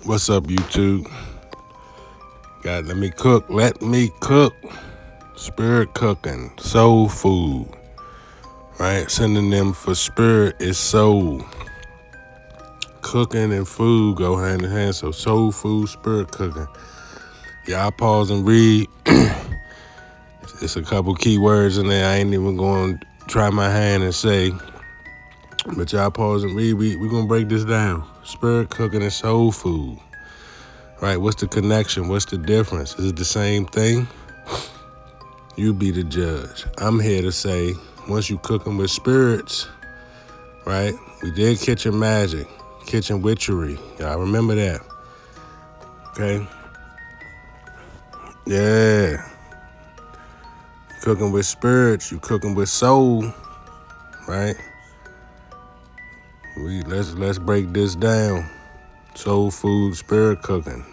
What's up, YouTube? God, let me cook. Let me cook. Spirit cooking. Soul food. Right? Synonym for spirit is soul. Cooking and food go hand in hand. So soul food, spirit cooking. Y'all pause and read. It's a couple key words in there I ain't even going to try my hand and say. But y'all pause and read. We going to break this down. Spirit cooking and soul food. Right? What's the connection? What's the difference? Is it the same thing? You be the judge. I'm here to say, once you cooking with spirits, right? We did kitchen magic, kitchen witchery. Y'all remember that, okay? Yeah. Cooking with spirits, you cooking with soul, right? Let's break this down. Soul food, spirit cooking.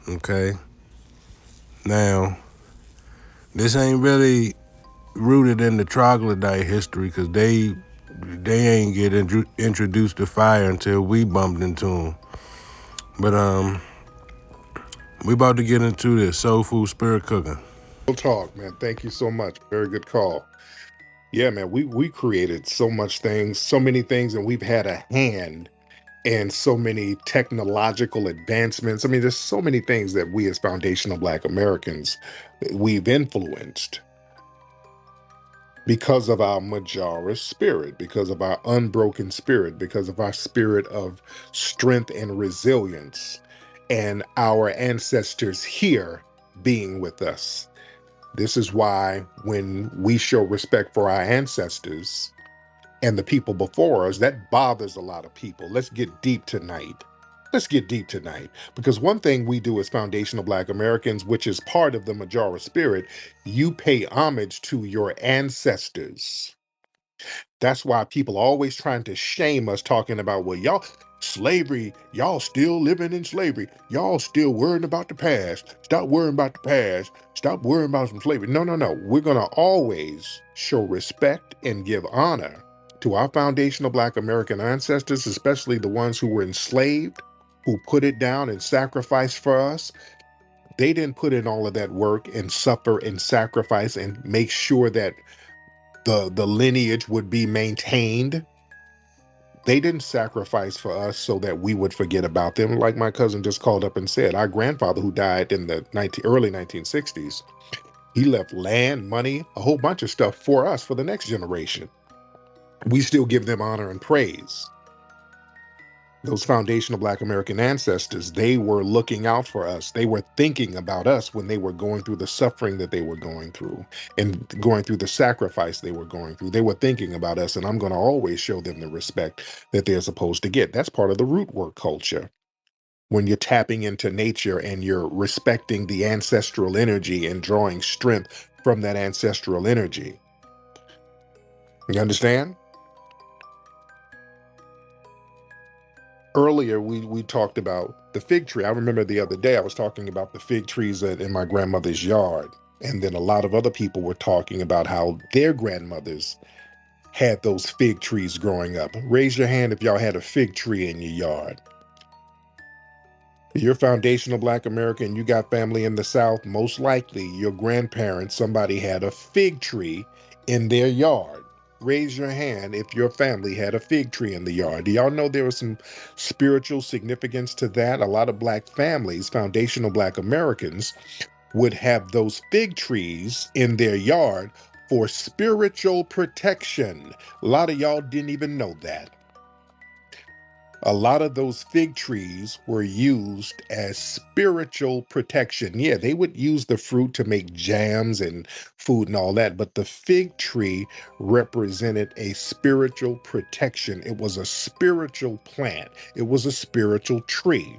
Okay. Now, this ain't really rooted in the troglodyte history because they ain't get introduced to fire until we bumped into them. But we about to get into this soul food, spirit cooking. Real talk, man. Thank you so much. Very good call. Yeah, man. We created so many things, and we've had a hand in so many technological advancements. I mean, there's so many things that we as foundational Black Americans we've influenced because of our Majara spirit, because of our unbroken spirit, because of our spirit of strength and resilience, and our ancestors here being with us. This is why when we show respect for our ancestors and the people before us, that bothers a lot of people. Let's get deep tonight. Let's get deep tonight. Because one thing we do as foundational Black Americans, which is part of the Majara spirit, you pay homage to your ancestors. That's why people are always trying to shame us, talking about, well, y'all, slavery, y'all still living in slavery. Y'all still worrying about the past. Stop worrying about the past. Stop worrying about some slavery. No, no, no. We're going to always show respect and give honor to our foundational Black American ancestors, especially the ones who were enslaved, who put it down and sacrificed for us. They didn't put in all of that work and suffer and sacrifice and make sure that the lineage would be maintained. They didn't sacrifice for us so that we would forget about them. Like my cousin just called up and said, our grandfather, who died in the early 1960s, he left land, money, a whole bunch of stuff for us, for the next generation. We still give them honor and praise. Those foundational Black American ancestors, they were looking out for us. They were thinking about us when they were going through the suffering that they were going through and going through the sacrifice they were going through. They were thinking about us, and I'm going to always show them the respect that they're supposed to get. That's part of the root work culture. When you're tapping into nature and you're respecting the ancestral energy and drawing strength from that ancestral energy. You understand? Earlier we talked about the fig tree. I remember the other day I was talking about the fig trees in my grandmother's yard, and then a lot of other people were talking about how their grandmothers had those fig trees growing up. Raise your hand if y'all had a fig tree in your yard. If you're foundational Black American, you got family in the South, most likely your grandparents, somebody had a fig tree in their yard. Raise your hand if your family had a fig tree in the yard. Do y'all know there was some spiritual significance to that? A lot of Black families, foundational Black Americans, would have those fig trees in their yard for spiritual protection. A lot of y'all didn't even know that. A lot of those fig trees were used as spiritual protection. Yeah, they would use the fruit to make jams and food and all that, but the fig tree represented a spiritual protection. It was a spiritual plant, it was a spiritual tree.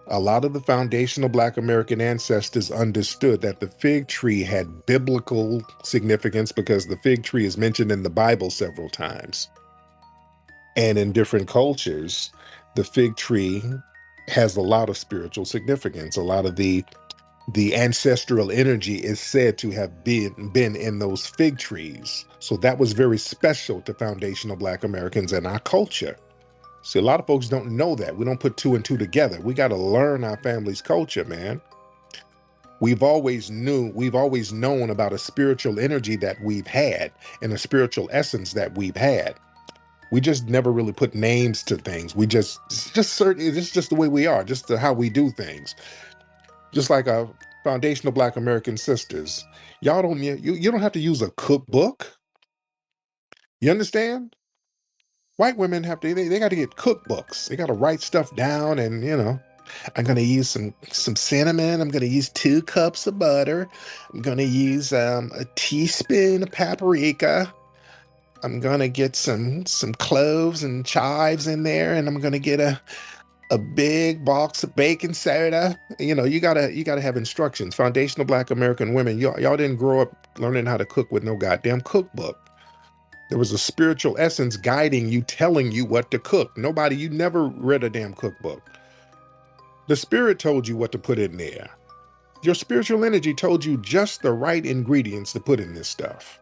A lot of the foundational Black American ancestors understood that the fig tree had biblical significance because the fig tree is mentioned in the Bible several times. And in different cultures, the fig tree has a lot of spiritual significance. A lot of the ancestral energy is said to have been in those fig trees. So that was very special to foundational Black Americans and our culture. See, a lot of folks don't know that. We don't put two and two together. We got to learn our family's culture, man. We've always known about a spiritual energy that we've had and a spiritual essence that we've had. We just never really put names to things. We just certain. It's just the way we are, just how we do things. Just like our foundational Black American sisters, y'all don't you don't have to use a cookbook. You understand? White women have to. They got to get cookbooks. They got to write stuff down, and I'm gonna use some cinnamon. I'm gonna use 2 cups of butter. I'm gonna use a teaspoon of paprika. I'm gonna get some cloves and chives in there, and I'm gonna get a big box of baking soda. You gotta have instructions. Foundational Black American women, y'all didn't grow up learning how to cook with no goddamn cookbook. There was a spiritual essence guiding you, telling you what to cook. You never read a damn cookbook. The spirit told you what to put in there. Your spiritual energy told you just the right ingredients to put in this stuff.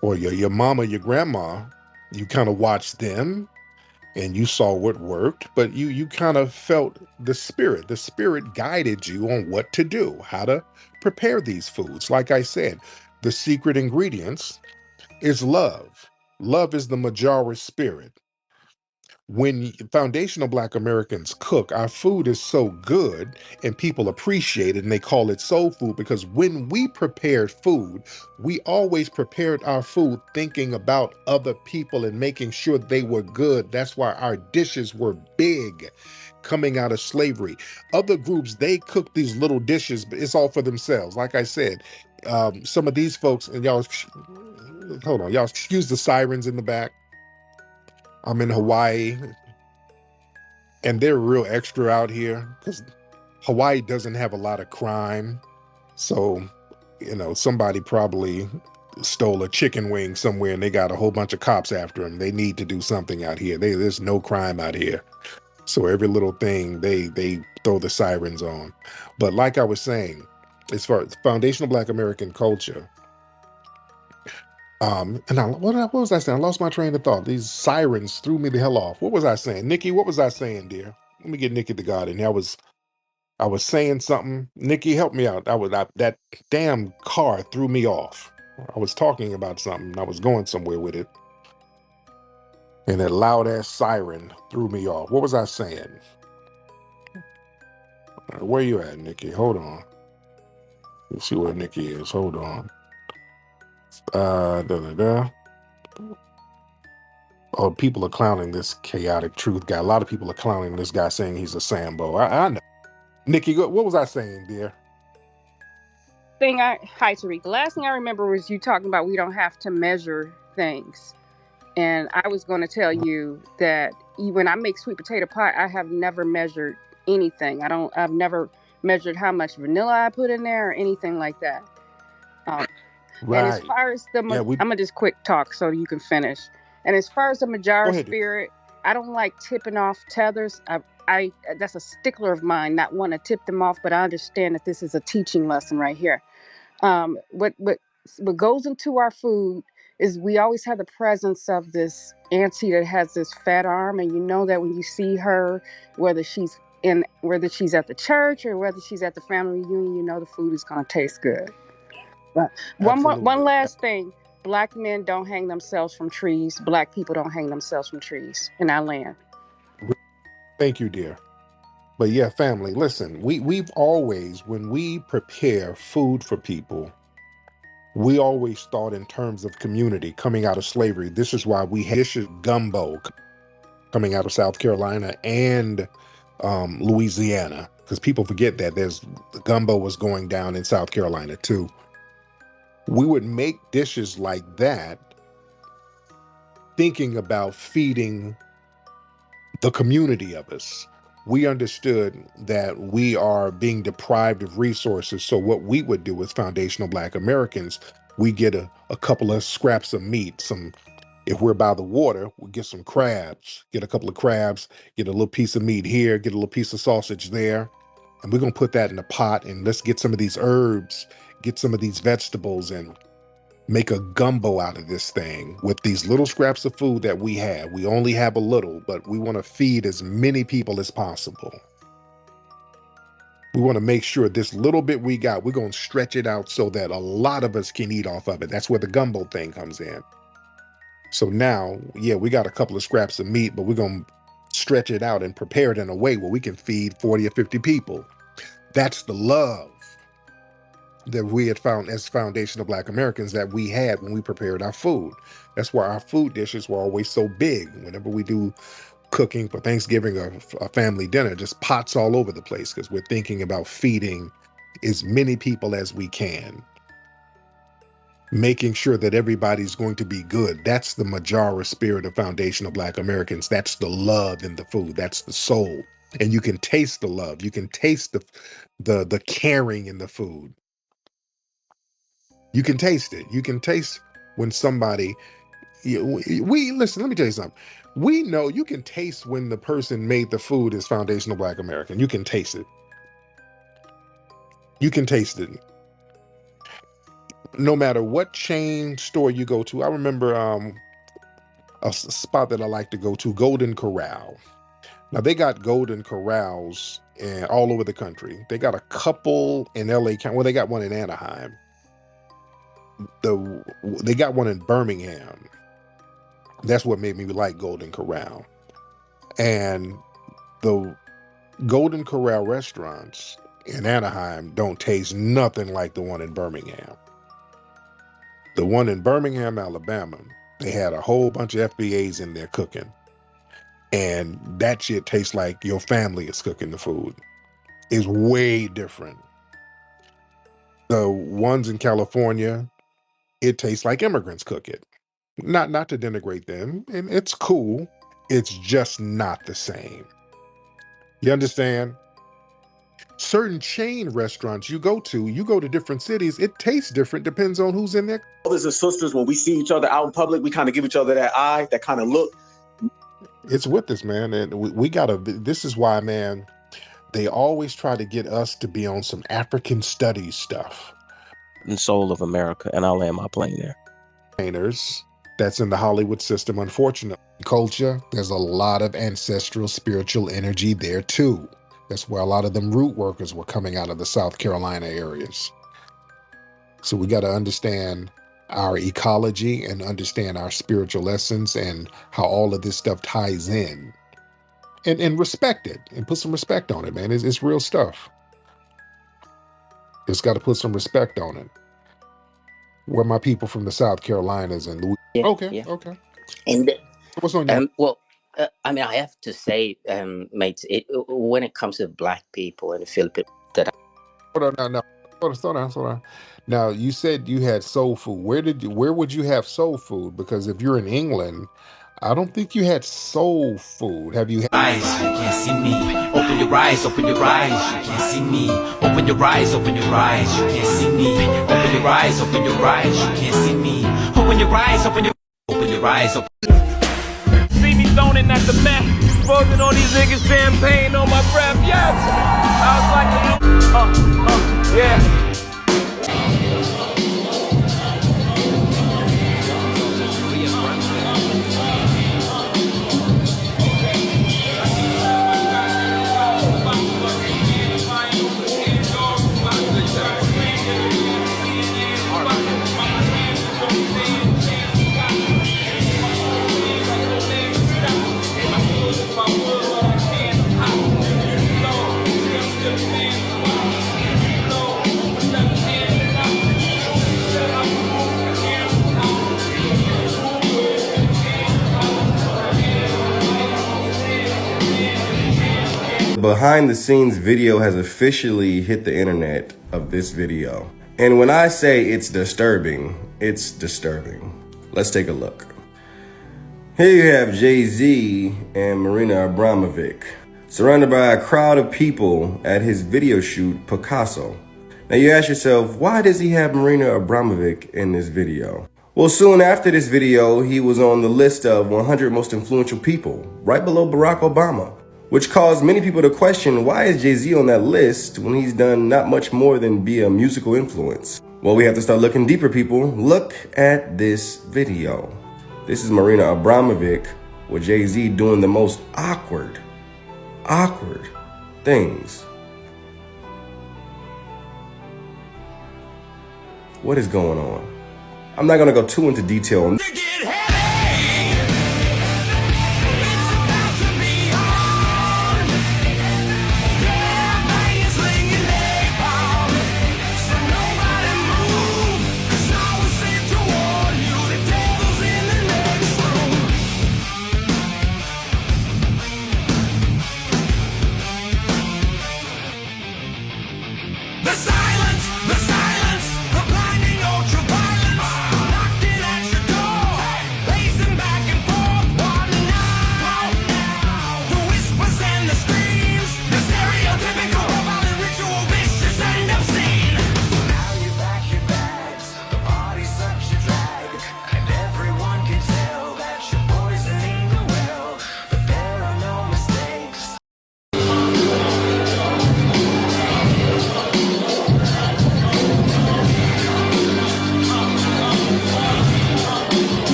Or your mama, your grandma, you kind of watched them and you saw what worked, but you kind of felt the spirit. The spirit guided you on what to do, how to prepare these foods. Like I said, the secret ingredients is love. Love is the majority spirit. When foundational Black Americans cook, our food is so good and people appreciate it and they call it soul food because when we prepared food, we always prepared our food thinking about other people and making sure they were good. That's why our dishes were big coming out of slavery. Other groups, they cook these little dishes, but it's all for themselves. Like I said, some of these folks, and hold on, y'all excuse the sirens in the back. I'm in Hawaii, and they're real extra out here because Hawaii doesn't have a lot of crime. So, somebody probably stole a chicken wing somewhere and they got a whole bunch of cops after them. They need to do something out here. There's no crime out here. So every little thing they throw the sirens on. But like I was saying, as far as foundational Black American culture, what was I saying? I lost my train of thought. These sirens threw me the hell off. What was I saying? Nikki, what was I saying, dear? Let me get Nikki the God in here. I was saying something. Nikki, help me out. That damn car threw me off. I was talking about something. I was going somewhere with it. And that loud ass siren threw me off. What was I saying? Where you at, Nikki? Hold on. Let's see where Nikki is. Hold on. Da da da. Oh, people are clowning this chaotic truth guy. A lot of people are clowning this guy saying he's a Sambo. I know. Nikki, what was I saying, dear? Hi Tariq. The last thing I remember was you talking about we don't have to measure things. And I was going to tell you that when I make sweet potato pie, I have never measured anything. I've never measured how much vanilla I put in there or anything like that. And as Right. far as Yeah, I'm gonna just quick talk so you can finish. And as far as the go Majara ahead, dear. spirit, I don't like tipping off tethers. I that's a stickler of mine, not want to tip them off, but I understand that this is a teaching lesson right here. What goes into our food is we always have the presence of this auntie that has this fat arm, and you know that when you see her, whether she's at the church or whether she's at the family reunion, you know the food is going to taste good. Right. One Absolutely. last thing. Black men don't hang themselves from trees. Black people don't hang themselves from trees in our land. Thank you, dear. But yeah, family, listen, we've always, when we prepare food for people, we always thought in terms of community coming out of slavery. This is why we had dishes gumbo coming out of South Carolina and Louisiana, because people forget that the gumbo was going down in South Carolina too. We would make dishes like that, thinking about feeding the community of us. We understood that we are being deprived of resources. So what we would do as foundational Black Americans, we get a couple of scraps of meat, if we're by the water, we get some crabs, get a couple of crabs, get a little piece of meat here, get a little piece of sausage there. And we're going to put that in a pot and let's get some of these herbs, get some of these vegetables, and make a gumbo out of this thing with these little scraps of food that we have. We only have a little, but we want to feed as many people as possible. We want to make sure this little bit we got, we're going to stretch it out so that a lot of us can eat off of it. That's where the gumbo thing comes in. So now, yeah, we got a couple of scraps of meat, but we're going to stretch it out and prepare it in a way where we can feed 40 or 50 people. That's the love that we had found as Foundation of Black Americans that we had when we prepared our food. That's why our food dishes were always so big. Whenever we do cooking for Thanksgiving or a family dinner, just pots all over the place because we're thinking about feeding as many people as we can. Making sure that everybody's going to be good. That's the Majara spirit of Foundation of Black Americans. That's the love in the food. That's the soul. And you can taste the love. You can taste the caring in the food. You can taste it. You can taste when somebody, listen, let me tell you something. We know you can taste when the person made the food is Foundational Black American. You can taste it. You can taste it. No matter what chain store you go to. I remember a spot that I like to go to, Golden Corral. Now they got Golden Corrals all over the country. They got a couple in LA County. Well, they got one in Anaheim. They got one in Birmingham. That's what made me like Golden Corral. And the Golden Corral restaurants in Anaheim don't taste nothing like the one in Birmingham. The one in Birmingham, Alabama, they had a whole bunch of FBAs in there cooking. And that shit tastes like your family is cooking the food. It's way different. The ones in California, it tastes like immigrants cook it. Not to denigrate them, and it's cool. It's just not the same. You understand? Certain chain restaurants you go to different cities, it tastes different, depends on who's in there. Brothers and sisters, when we see each other out in public, we kind of give each other that eye, that kind of look. It's with us, man. And we gotta, this is why, man, they always try to get us to be on some African studies stuff. And soul of America, and I'll land my plane there. Painters, that's in the Hollywood system, unfortunately. Culture, there's a lot of ancestral spiritual energy there too. That's where a lot of them root workers were coming out of the South Carolina areas. So we got to understand our ecology and understand our spiritual essence and how all of this stuff ties in. And respect it and put some respect on it, man. It's real stuff. It's got to put some respect on it. Where my people from the South Carolinas and Louisiana. Yeah, Okay, yeah. okay. And What's on your well, I mean, I have to say, mates, when it comes to Black people in the Philippines, Hold on, now. Hold on. Now, you said you had soul food. Where would you have soul food? Because if you're in England, I don't think you had soul food. Have you had Eyes, you can't see me. Open your eyes, you can't see me. Open your eyes, you can't see me. Open your eyes, you can't see me. Open your eyes, open your eyes. See me zoning at the mess, exposing all these niggas, champagne on my breath, yes! I was like, yeah. Behind the scenes video has officially hit the internet of this video. And when I say it's disturbing, it's disturbing. Let's take a look. Here you have Jay-Z and Marina Abramovic surrounded by a crowd of people at his video shoot Picasso. Now you ask yourself, why does he have Marina Abramovic in this video? Well, soon after this video, he was on the list of 100 most influential people, right below Barack Obama, which caused many people to question, why is Jay-Z on that list when he's done not much more than be a musical influence? Well, we have to start looking deeper, people. Look at this video. This is Marina Abramovic with Jay-Z doing the most awkward things. What is going on? I'm not gonna go too into detail on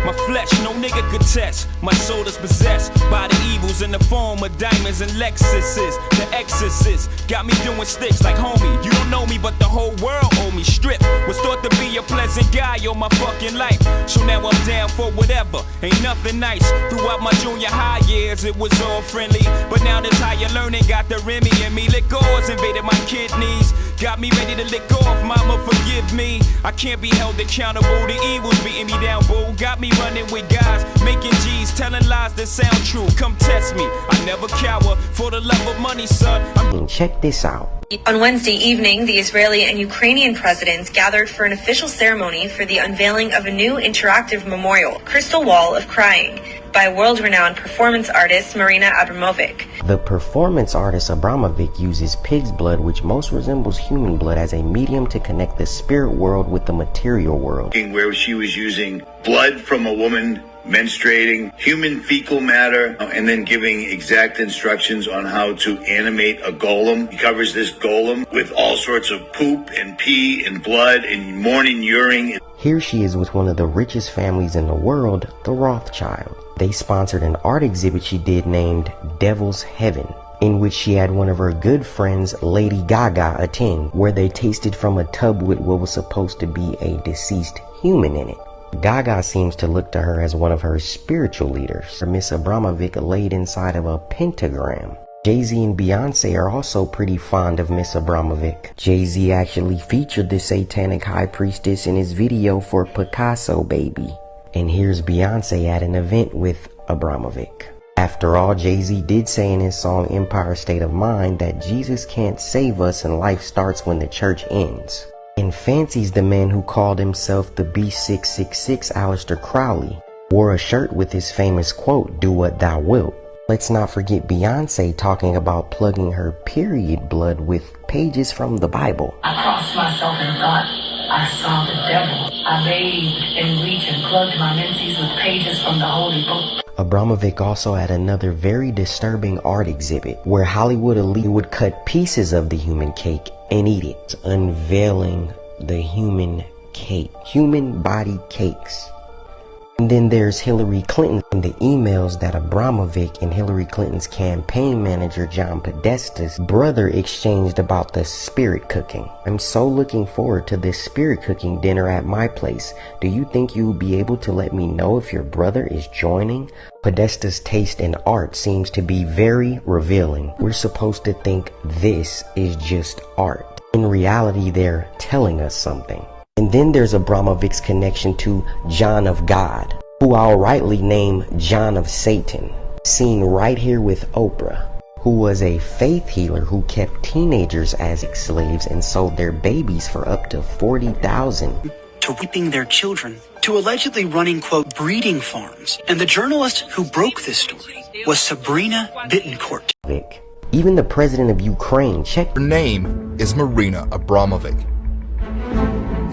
my flesh, no nigga could test. My soul is possessed by the evils in the form of diamonds and Lexuses. The exorcist got me doing sticks like homie. You don't know me, but the whole world owe me. Strip was thought to be a pleasant guy all my fucking life. So now I'm down for whatever. Ain't nothing nice. Throughout my junior high years, it was all friendly. But now this higher learning got the Remy in me. Liquors invaded my kidneys. Got me ready to lick off, mama forgive me. I can't be held accountable, the evil's beating me down, boo. Got me running with guys, making G's, telling lies that sound true. Come test me, I never cower, for the love of money, son. Check this out. On Wednesday evening, the Israeli and Ukrainian presidents gathered for an official ceremony for the unveiling of a new interactive memorial, Crystal Wall of Crying, by world-renowned performance artist Marina Abramovic. The performance artist Abramovic uses pig's blood, which most resembles human blood, as a medium to connect the spirit world with the material world. Where she was using blood from a woman menstruating, human fecal matter, and then giving exact instructions on how to animate a golem. He covers this golem with all sorts of poop and pee and blood and morning urine. Here she is with one of the richest families in the world, the Rothschild. They sponsored an art exhibit she did named Devil's Heaven, in which she had one of her good friends, Lady Gaga, attend, where they tasted from a tub with what was supposed to be a deceased human in it. Gaga seems to look to her as one of her spiritual leaders. Miss Abramovic laid inside of a pentagram. Jay-Z and Beyonce are also pretty fond of Miss Abramovic. Jay-Z actually featured the satanic high priestess in his video for Picasso Baby. And here's Beyonce at an event with Abramovic. After all, Jay-Z did say in his song Empire State of Mind that Jesus can't save us and life starts when the church ends. And fancies the man who called himself the B666, Aleister Crowley, wore a shirt with his famous quote, "Do what thou wilt." Let's not forget Beyonce talking about plugging her period blood with pages from the Bible. I crossed myself and thought I saw the devil. I bathed in bleach and plugged my menses with pages from the holy book. Abramovic also had another very disturbing art exhibit where Hollywood elite would cut pieces of the human cake and eat it, unveiling the human cake, human body cakes. And then there's Hillary Clinton and the emails that Abramovich and Hillary Clinton's campaign manager John Podesta's brother exchanged about the spirit cooking. I'm so looking forward to this spirit cooking dinner at my place. Do you think you will be able to let me know if your brother is joining? Podesta's taste in art seems to be very revealing. We're supposed to think this is just art. In reality, they're telling us something. And then there's Abramovich's connection to John of God, who I'll rightly name John of Satan, seen right here with Oprah, who was a faith healer who kept teenagers as slaves and sold their babies for up to $40,000. To raping their children, to allegedly running, quote, breeding farms. And the journalist who broke this story was Sabrina Bittencourt. Even the president of Ukraine, Her name is Marina Abramovic,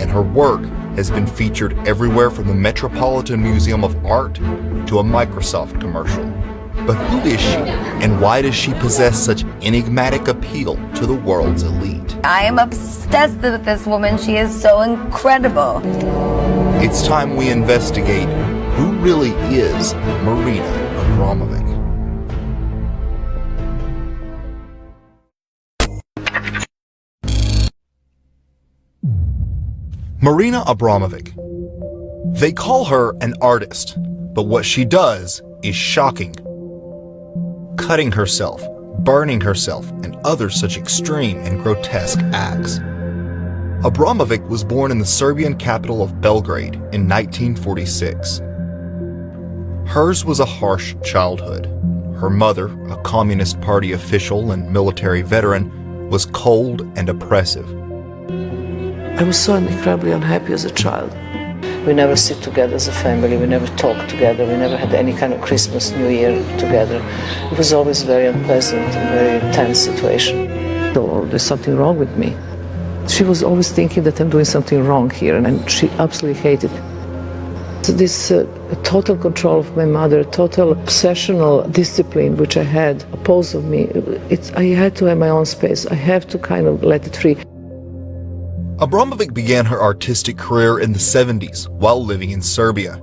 and her work has been featured everywhere from the Metropolitan Museum of Art to a Microsoft commercial. But who is she, and why does she possess such enigmatic appeal to the world's elite? I am obsessed with this woman. She is so incredible. It's time we investigate who really is Marina Abramovic. Marina Abramovic. They call her an artist, but what she does is shocking. Cutting herself, burning herself, and other such extreme and grotesque acts. Abramovic was born in the Serbian capital of Belgrade in 1946. Hers was a harsh childhood. Her mother, a Communist Party official and military veteran, was cold and oppressive. I was so incredibly unhappy as a child. We never sit together as a family, we never talk together, we never had any kind of Christmas, New Year together. It was always a very unpleasant and very tense situation. So there's something wrong with me. She was always thinking that I'm doing something wrong here, and she absolutely hated it. So this total control of my mother, total obsessional discipline which I had opposed of me, I had to have my own space. I have to kind of let it free. Abramovic began her artistic career in the 70s while living in Serbia.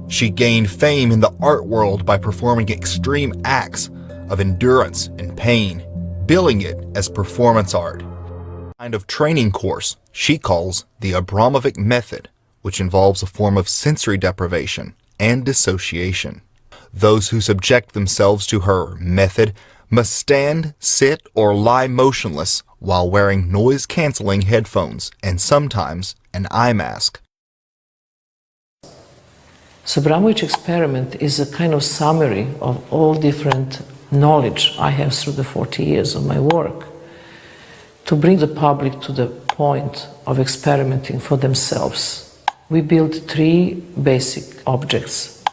She gained fame in the art world by performing extreme acts of endurance and pain, billing it as performance art. A kind of training course she calls the Abramovic method, which involves a form of sensory deprivation and dissociation. Those who subject themselves to her method must stand, sit, or lie motionless while wearing noise-canceling headphones and sometimes an eye mask. So Abramovich experiment is a kind of summary of all different knowledge I have through the 40 years of my work to bring the public to the point of experimenting for themselves. We built 3 basic objects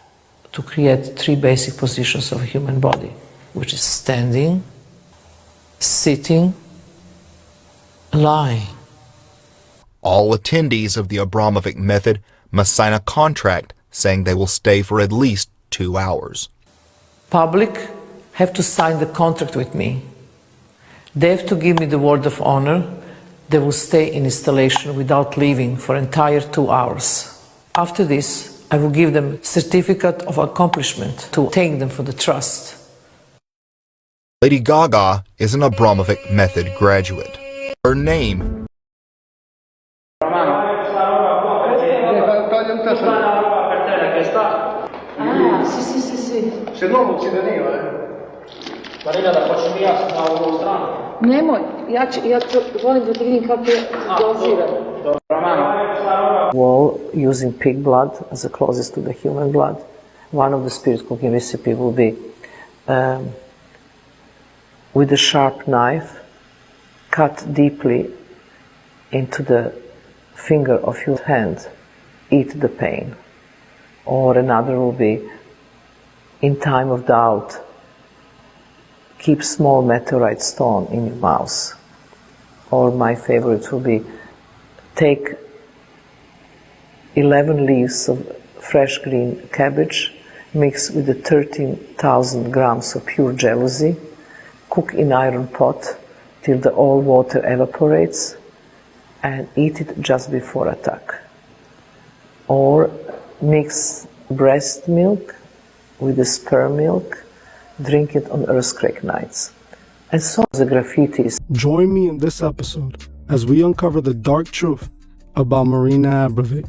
to create 3 basic positions of a human body, which is standing, sitting, lying. All attendees of the Abramovic method must sign a contract saying they will stay for at least 2 hours. Public have to sign the contract with me. They have to give me the word of honor. They will stay in installation without leaving for entire 2 hours. After this, I will give them certificate of accomplishment to thank them for the trust. Lady Gaga is an Abramovic method graduate. Her name Se no non ci veniva, Marina, da faccio mi na ovu stranu. Nemoj, ja volim da vidim kako je dozirano. Wall using pig blood as the closest to the human blood. One of the spirit cooking recipe will be with a sharp knife, cut deeply into the finger of your hand, eat the pain. Or another will be, in time of doubt, keep small meteorite stone in your mouth. Or my favorite will be, take 11 leaves of fresh green cabbage, mix with the 13,000 grams of pure jealousy, cook in iron pot till the all water evaporates, and eat it just before attack. Or mix breast milk with the sperm milk, drink it on earthquake nights. I saw the graffitis. Join me in this episode as we uncover the dark truth about Marina Abravic.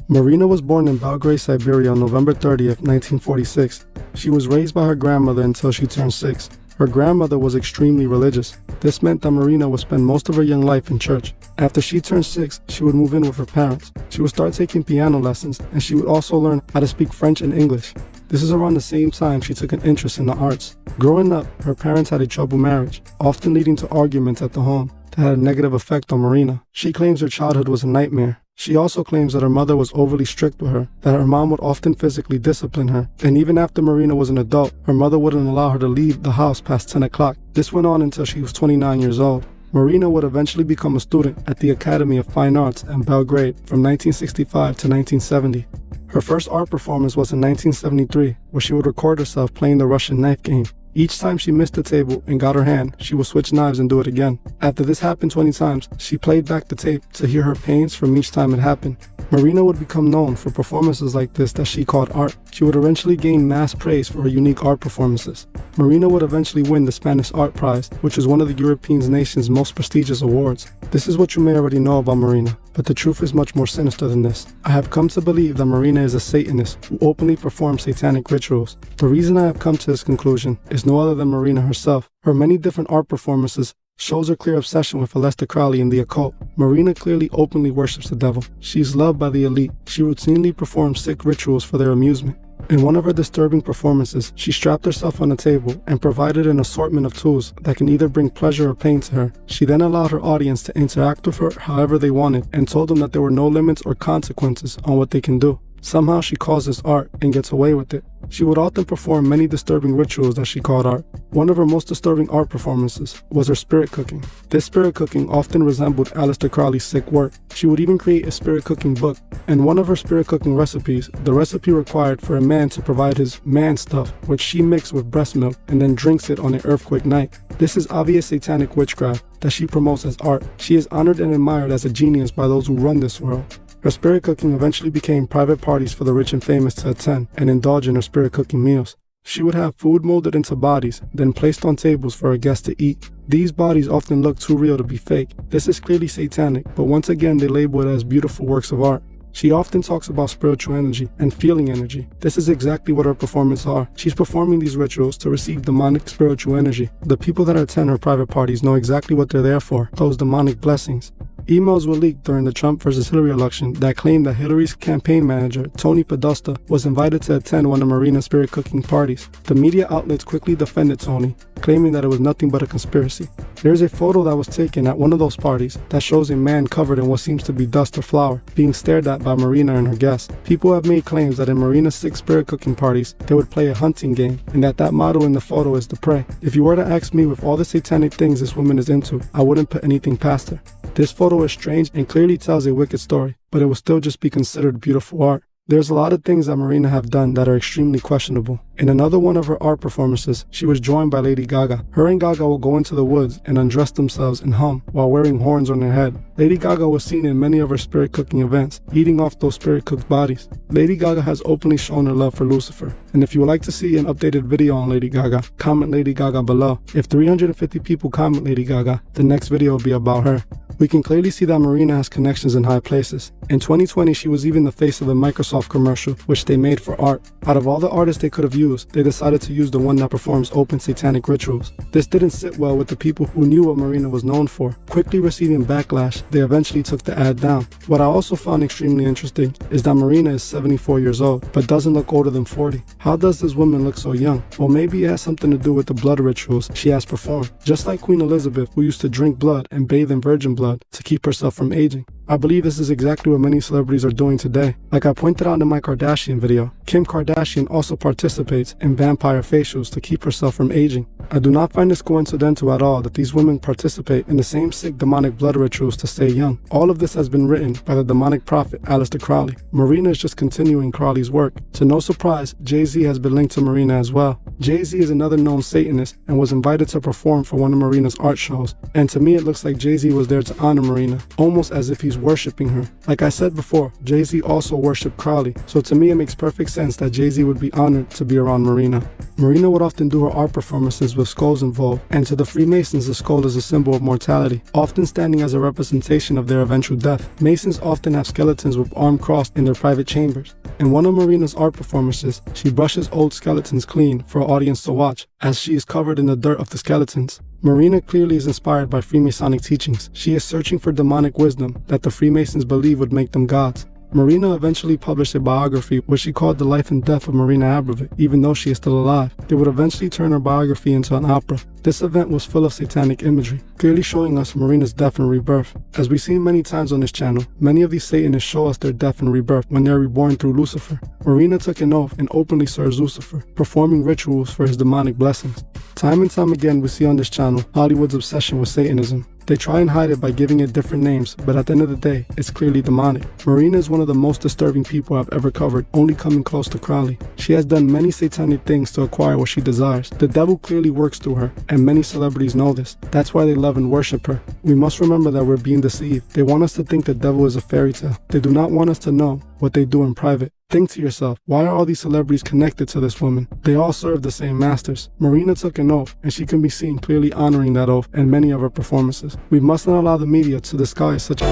Marina was born in Belgrade, Siberia on November 30th, 1946. She was raised by her grandmother until she turned 6. Her grandmother was extremely religious. This meant that Marina would spend most of her young life in church. After she turned 6, she would move in with her parents. She would start taking piano lessons, and she would also learn how to speak French and English. This is around the same time she took an interest in the arts. Growing up, her parents had a troubled marriage, often leading to arguments at the home that had a negative effect on Marina. She claims her childhood was a nightmare. She also claims that her mother was overly strict with her, that her mom would often physically discipline her, and even after Marina was an adult, her mother wouldn't allow her to leave the house past 10 o'clock. This went on until she was 29 years old. Marina would eventually become a student at the Academy of Fine Arts in Belgrade from 1965 to 1970. Her first art performance was in 1973, where she would record herself playing the Russian knife game. Each time she missed the table and got her hand, she would switch knives and do it again. After this happened 20 times, she played back the tape to hear her pains from each time it happened. Marina would become known for performances like this that she called art. She would eventually gain mass praise for her unique art performances. Marina would eventually win the Spanish Art Prize, which is one of the European nation's most prestigious awards. This is what you may already know about Marina, but the truth is much more sinister than this. I have come to believe that Marina is a Satanist who openly performs satanic rituals. The reason I have come to this conclusion is no other than Marina herself. Her many different art performances shows her clear obsession with Aleister Crowley and the occult. Marina clearly openly worships the devil. She is loved by the elite. She routinely performs sick rituals for their amusement. In one of her disturbing performances, she strapped herself on a table and provided an assortment of tools that can either bring pleasure or pain to her. She then allowed her audience to interact with her however they wanted and told them that there were no limits or consequences on what they can do. Somehow she calls this art and gets away with it. She would often perform many disturbing rituals that she called art. One of her most disturbing art performances was her spirit cooking. This spirit cooking often resembled Aleister Crowley's sick work. She would even create a spirit cooking book. In one of her spirit cooking recipes, the recipe required for a man to provide his man stuff, which she mixed with breast milk and then drinks it on an earthquake night. This is obvious satanic witchcraft that she promotes as art. She is honored and admired as a genius by those who run this world. Her spirit cooking eventually became private parties for the rich and famous to attend and indulge in her spirit cooking meals. She would have food molded into bodies, then placed on tables for her guests to eat. These bodies often look too real to be fake. This is clearly satanic, but once again they label it as beautiful works of art. She often talks about spiritual energy and feeling energy. This is exactly what her performances are. She's performing these rituals to receive demonic spiritual energy. The people that attend her private parties know exactly what they're there for, those demonic blessings. Emails were leaked during the Trump versus Hillary election that claimed that Hillary's campaign manager, Tony Podesta, was invited to attend one of Marina's spirit cooking parties. The media outlets quickly defended Tony, claiming that it was nothing but a conspiracy. There's a photo that was taken at one of those parties that shows a man covered in what seems to be dust or flour, being stared at by Marina and her guests. People have made claims that in Marina's 6 spirit cooking parties, they would play a hunting game, and that model in the photo is the prey. If you were to ask me with all the satanic things this woman is into, I wouldn't put anything past her. This photo is strange and clearly tells a wicked story, but it will still just be considered beautiful art. There's a lot of things that Marina have done that are extremely questionable. In another one of her art performances, she was joined by Lady Gaga. Her and Gaga will go into the woods and undress themselves and hum while wearing horns on their head. Lady Gaga was seen in many of her spirit cooking events, eating off those spirit cooked bodies. Lady Gaga has openly shown her love for Lucifer. And if you would like to see an updated video on Lady Gaga, comment Lady Gaga below. If 350 people comment Lady Gaga, the next video will be about her. We can clearly see that Marina has connections in high places. In 2020, she was even the face of a Microsoft commercial, which they made for art. Out of all the artists they could have used, they decided to use the one that performs open satanic rituals. This didn't sit well with the people who knew what Marina was known for. Quickly receiving backlash, they eventually took the ad down. What I also found extremely interesting is that Marina is 74 years old, but doesn't look older than 40. How does this woman look so young? Well, maybe it has something to do with the blood rituals she has performed. Just like Queen Elizabeth, who used to drink blood and bathe in virgin blood to keep herself from aging. I believe this is exactly what many celebrities are doing today. Like I pointed out in my Kardashian video, Kim Kardashian also participates in vampire facials to keep herself from aging. I do not find this coincidental at all that these women participate in the same sick demonic blood rituals to stay young. All of this has been written by the demonic prophet Aleister Crowley. Marina is just continuing Crowley's work. To no surprise, Jay-Z has been linked to Marina as well. Jay-Z is another known Satanist and was invited to perform for one of Marina's art shows. And to me it looks like Jay-Z was there to honor Marina, almost as if he's worshiping her. Like I said before, Jay-Z also worshipped Crowley, so to me it makes perfect sense that Jay-Z would be honored to be around Marina. Marina would often do her art performances with skulls involved, and to the Freemasons the skull is a symbol of mortality, often standing as a representation of their eventual death. Masons often have skeletons with arms crossed in their private chambers. In one of Marina's art performances, she brushes old skeletons clean for an audience to watch, as she is covered in the dirt of the skeletons. Marina clearly is inspired by Freemasonic teachings. She is searching for demonic wisdom that the Freemasons believe would make them gods. Marina eventually published a biography which she called The Life and Death of Marina Abramović, even though she is still alive. They would eventually turn her biography into an opera. This event was full of satanic imagery, clearly showing us Marina's death and rebirth. As we've seen many times on this channel, many of these Satanists show us their death and rebirth when they are reborn through Lucifer. Marina took an oath and openly serves Lucifer, performing rituals for his demonic blessings. Time and time again we see on this channel Hollywood's obsession with Satanism. They try and hide it by giving it different names, but at the end of the day, it's clearly demonic. Marina is one of the most disturbing people I've ever covered, only coming close to Crowley. She has done many satanic things to acquire what she desires. The devil clearly works through her, and many celebrities know this. That's why they love and worship her. We must remember that we're being deceived. They want us to think the devil is a fairy tale. They do not want us to know what they do in private. Think to yourself, why are all these celebrities connected to this woman? They all serve the same masters. Marina took an oath, and she can be seen clearly honoring that oath in many of her performances. We must not allow the media to disguise such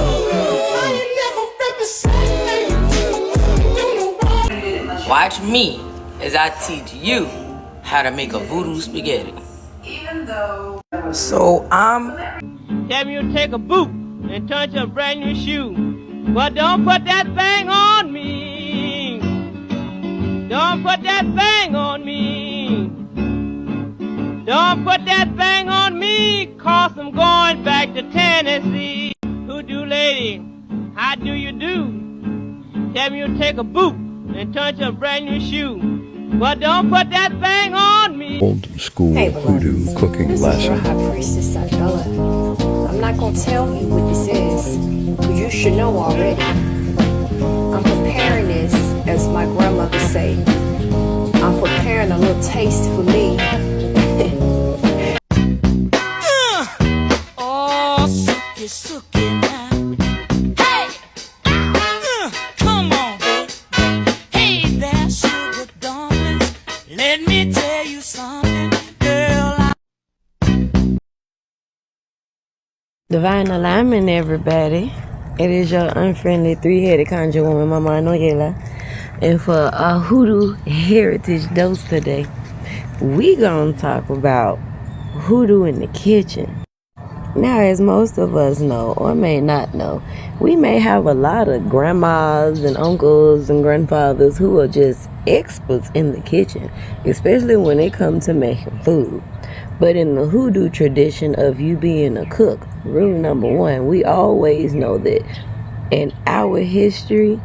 Watch me as I teach you how to make a voodoo spaghetti. So Tell me you take a boot and turn to a brand new shoe. But don't put that thing on me. Don't put that thing on me. Don't put that thing on me, 'cause I'm going back to Tennessee. Hoodoo lady, how do you do? Tell me you take a boot and turn to a brand new shoe. But don't put that thing on me. Old school hoodoo cooking lesson. High Priestess Isabella. I'm not gonna tell you what this is, because you should know already. I'm preparing this, as my grandmother say. I'm preparing a little taste for me. Oh, sucky, sucky now. Hey! Come on, baby. Hey there, sugar dumplings. Let me tell you something, girl. Divine alignment, everybody. It is your unfriendly three-headed conjure woman, Mama Noyela. And for our Hoodoo Heritage Dose today, we gonna talk about hoodoo in the kitchen. Now, as most of us know, or may not know, we may have a lot of grandmas and uncles and grandfathers who are just experts in the kitchen, especially when it comes to making food. But in the hoodoo tradition of you being a cook, rule number one, we always know that in our history,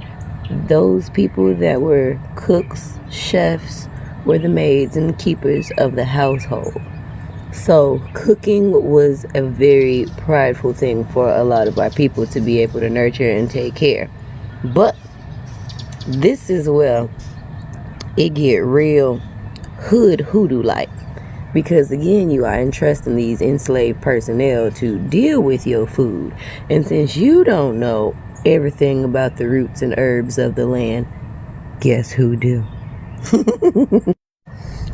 those people that were cooks, chefs, were the maids and keepers of the household. So cooking was a very prideful thing for a lot of our people to be able to nurture and take care. But this is where it get real hoodoo-like. Because again, you are entrusting these enslaved personnel to deal with your food. And since you don't know everything about the roots and herbs of the land, guess who do?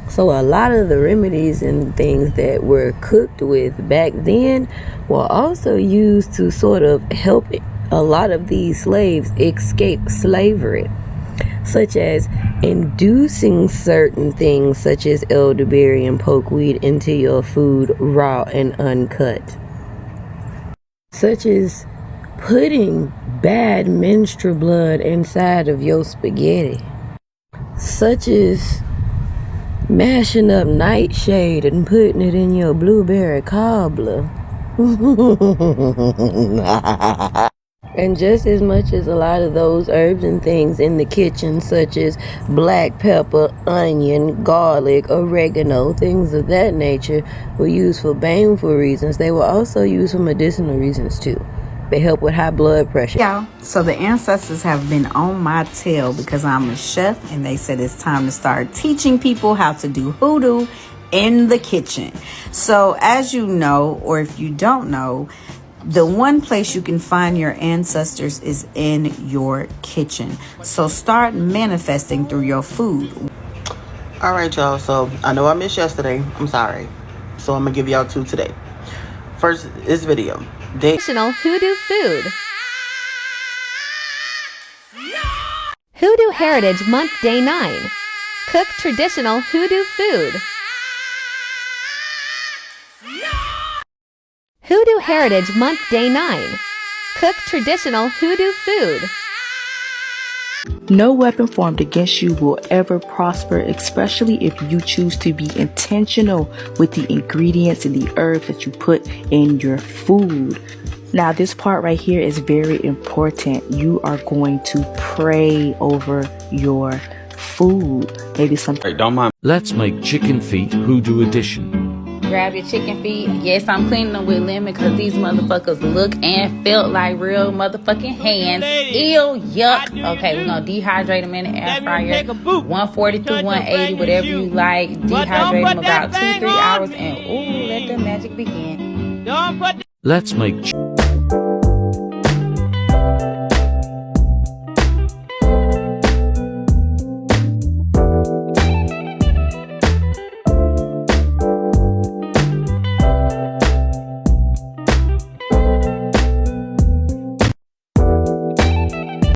So a lot of the remedies and things that were cooked with back then were also used to sort of help a lot of these slaves escape slavery, such as inducing certain things such as elderberry and pokeweed into your food raw and uncut, such as putting bad menstrual blood inside of your spaghetti, such as mashing up nightshade and putting it in your blueberry cobbler. And just as much as a lot of those herbs and things in the kitchen, such as black pepper, onion, garlic, oregano, things of that nature, were used for baneful reasons, they were also used for medicinal reasons too. They help with high blood pressure. Yeah, so the ancestors have been on my tail because I'm a chef, and they said it's time to start teaching people how to do hoodoo in the kitchen. So as you know, or if you don't know, The one place you can find your ancestors is in your kitchen. So start manifesting through your food. All right, y'all. So I know I missed yesterday. I'm sorry. So I'm going to give y'all 2 today. First, this video. Traditional Hoodoo food. Hoodoo Heritage Month Day 9. Cook traditional Hoodoo food. Hoodoo Heritage Month Day 9. Cook traditional Hoodoo food. No weapon formed against you will ever prosper, especially if you choose to be intentional with the ingredients and the herbs that you put in your food. Now, this part right here is very important. You are going to pray over your food. Maybe something. Don't mind. Let's make chicken feet Hoodoo edition. Grab your chicken feet. Yes, I'm cleaning them with lemon because these motherfuckers look and felt like real motherfucking hands. Ew, yuck. Okay, we're going to dehydrate them in the air fryer. 140 to 180, whatever you like. Dehydrate them about 2-3 hours and ooh, let the magic begin. Let's make